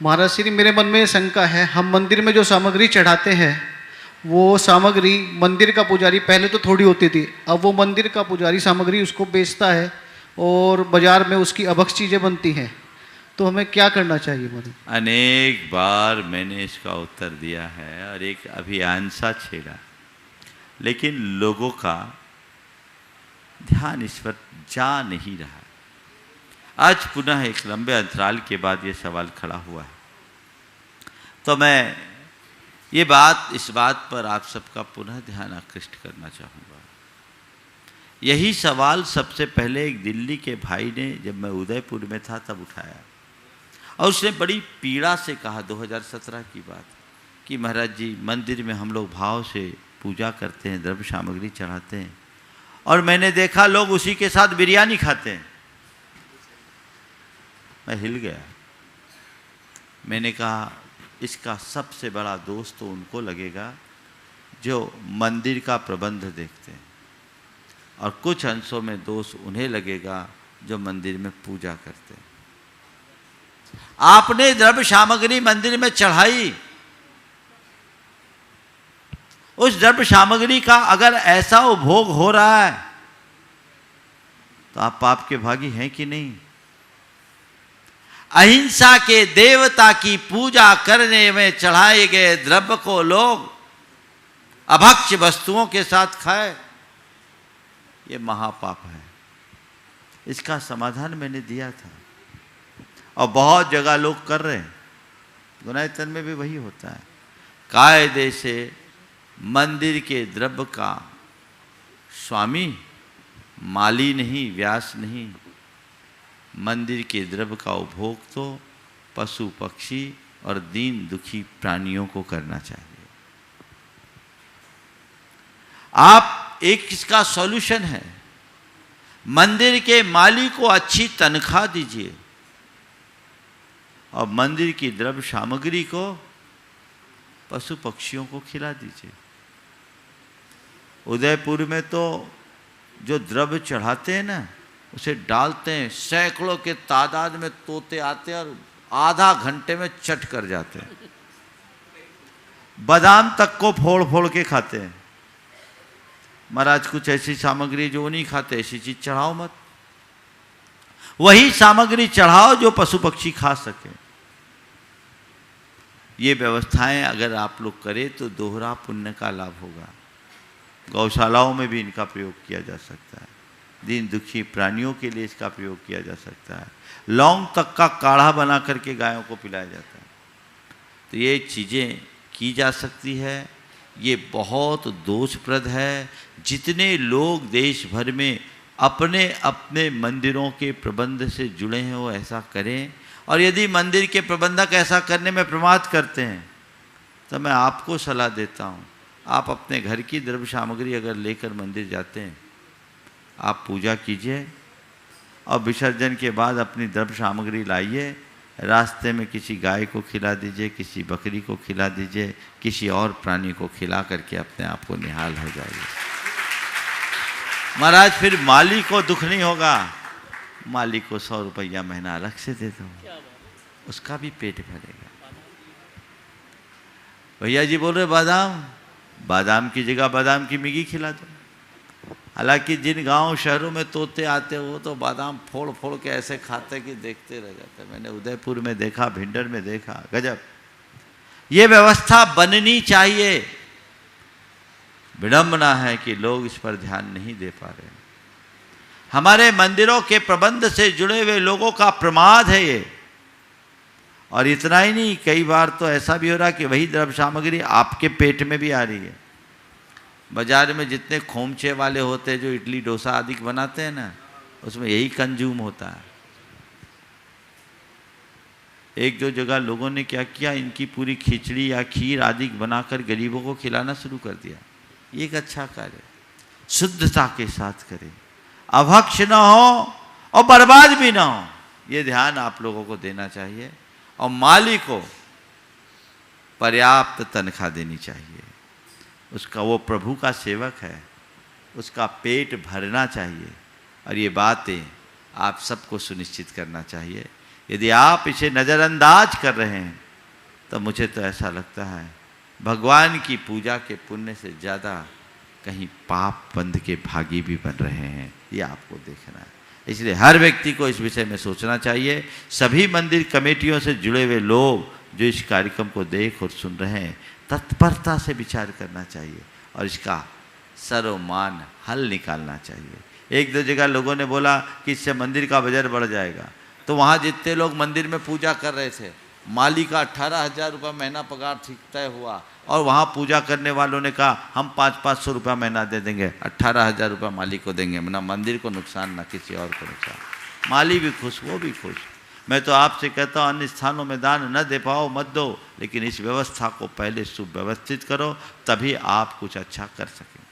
महाराज श्री, मेरे मन में शंका है, हम मंदिर में जो सामग्री चढ़ाते हैं वो सामग्री मंदिर का पुजारी, पहले तो थोड़ी होती थी, अब वो मंदिर का पुजारी सामग्री उसको बेचता है और बाजार में उसकी अभक्ष चीज़ें बनती हैं, तो हमें क्या करना चाहिए महाराज? अनेक बार मैंने इसका उत्तर दिया है और एक अभियान सा छेड़ा, लेकिन लोगों का ध्यान इस पर जा नहीं रहा। आज पुनः एक लंबे अंतराल के बाद ये सवाल खड़ा हुआ है, तो मैं इस बात पर आप सबका पुनः ध्यान आकृष्ट करना चाहूँगा। यही सवाल सबसे पहले एक दिल्ली के भाई ने, जब मैं उदयपुर में था तब उठाया, और उसने बड़ी पीड़ा से कहा, 2017 की बात, कि महाराज जी, मंदिर में हम लोग भाव से पूजा करते हैं, द्रव्य सामग्री चढ़ाते हैं, और मैंने देखा लोग उसी के साथ बिरयानी खाते हैं। मैं हिल गया। मैंने कहा, इसका सबसे बड़ा दोष तो उनको लगेगा जो मंदिर का प्रबंध देखते हैं, और कुछ अंशों में दोष उन्हें लगेगा जो मंदिर में पूजा करते हैं। आपने द्रव्य सामग्री मंदिर में चढ़ाई, उस द्रव्य सामग्री का अगर ऐसा उपभोग हो रहा है तो आप पाप के भागी हैं कि नहीं? अहिंसा के देवता की पूजा करने में चढ़ाए गए द्रव्य को लोग अभक्ष्य वस्तुओं के साथ खाए, ये महापाप है। इसका समाधान मैंने दिया था, और बहुत जगह लोग कर रहे हैं। गुनायतन में भी वही होता है। कायदे से मंदिर के द्रव्य का स्वामी माली नहीं, व्यास नहीं, मंदिर के द्रव्य का उपभोग तो पशु पक्षी और दीन दुखी प्राणियों को करना चाहिए। आप एक इसका सॉल्यूशन है, मंदिर के माली को अच्छी तनख्वाह दीजिए और मंदिर की द्रव्य सामग्री को पशु पक्षियों को खिला दीजिए। उदयपुर में तो जो द्रव्य चढ़ाते हैं ना, उसे डालते हैं, सैकड़ों के तादाद में तोते आते हैं और आधा घंटे में चट कर जाते हैं। बादाम तक को फोड़ फोड़ के खाते हैं। महाराज, कुछ ऐसी सामग्री जो नहीं खाते, ऐसी चीज चढ़ाओ मत। वही सामग्री चढ़ाओ जो पशु पक्षी खा सके। ये व्यवस्थाएं अगर आप लोग करें तो दोहरा पुण्य का लाभ होगा। गौशालाओं में भी इनका प्रयोग किया जा सकता है, दीन दुखी प्राणियों के लिए इसका प्रयोग किया जा सकता है। लौंग तक का काढ़ा बना करके गायों को पिलाया जाता है। तो ये चीज़ें की जा सकती है। ये बहुत दोषप्रद है। जितने लोग देश भर में अपने अपने मंदिरों के प्रबंध से जुड़े हैं वो ऐसा करें, और यदि मंदिर के प्रबंधक ऐसा करने में प्रमाद करते हैं तो मैं आपको सलाह देता हूँ, आप अपने घर की द्रव्य सामग्री अगर लेकर मंदिर जाते हैं, आप पूजा कीजिए और विसर्जन के बाद अपनी द्रव्य सामग्री लाइए, रास्ते में किसी गाय को खिला दीजिए, किसी बकरी को खिला दीजिए, किसी और प्राणी को खिला करके अपने आप को निहाल हो जाइए। महाराज, फिर माली को दुख नहीं होगा। माली को 100 रुपया महीना अलग से दे दो, उसका भी पेट भरेगा। भैया जी बोल रहे बादाम, बादाम की जगह बादाम की मिगी खिला दो। हालांकि जिन गांव शहरों में तोते आते हैं वो तो बादाम फोड़ फोड़ के ऐसे खाते कि देखते रह जाते। मैंने उदयपुर में देखा, भिंडर में देखा, गजब। ये व्यवस्था बननी चाहिए। विडंबना है कि लोग इस पर ध्यान नहीं दे पा रहे। हमारे मंदिरों के प्रबंध से जुड़े हुए लोगों का प्रमाद है ये। और इतना ही नहीं, कई बार तो ऐसा भी हो रहा कि वही द्रव्य सामग्री आपके पेट में भी आ रही है। बाजार में जितने खोमचे वाले होते हैं जो इडली डोसा आदि बनाते हैं ना, उसमें यही कंज्यूम होता है। एक दो जगह लोगों ने क्या किया, इनकी पूरी खिचड़ी या खीर आदि बनाकर गरीबों को खिलाना शुरू कर दिया। ये एक अच्छा कार्य, शुद्धता के साथ करें, अभक्ष न हो और बर्बाद भी ना हो, ये ध्यान आप लोगों को देना चाहिए। और माली को पर्याप्त तनख्वाह देनी चाहिए। उसका, वो प्रभु का सेवक है, उसका पेट भरना चाहिए। और ये बातें आप सबको सुनिश्चित करना चाहिए यदि आप इसे नज़रअंदाज कर रहे हैं तो मुझे तो ऐसा लगता है भगवान की पूजा के पुण्य से ज़्यादा कहीं पाप बंध के भागी भी बन रहे हैं, ये आपको देखना है। इसलिए हर व्यक्ति को इस विषय में सोचना चाहिए। सभी मंदिर कमेटियों से जुड़े हुए लोग जो इस कार्यक्रम को देख और सुन रहे हैं, तत्परता से विचार करना चाहिए और इसका सर्वमान हल निकालना चाहिए। एक दो जगह लोगों ने बोला कि इससे मंदिर का बजट बढ़ जाएगा, तो वहाँ जितने लोग मंदिर में पूजा कर रहे थे, माली का 18,000 रुपये महीना पगार ठीक तय हुआ और वहाँ पूजा करने वालों ने कहा हम 500-500 रुपया महीना दे देंगे, 18,000 रुपये माली को देंगे, ना मंदिर को नुकसान ना किसी और को नुकसान। माली भी खुश, वो भी खुश। मैं तो आपसे कहता हूँ अन्य स्थानों में दान न दे पाओ मत दो, लेकिन इस व्यवस्था को पहले सुव्यवस्थित करो, तभी आप कुछ अच्छा कर सकेंगे।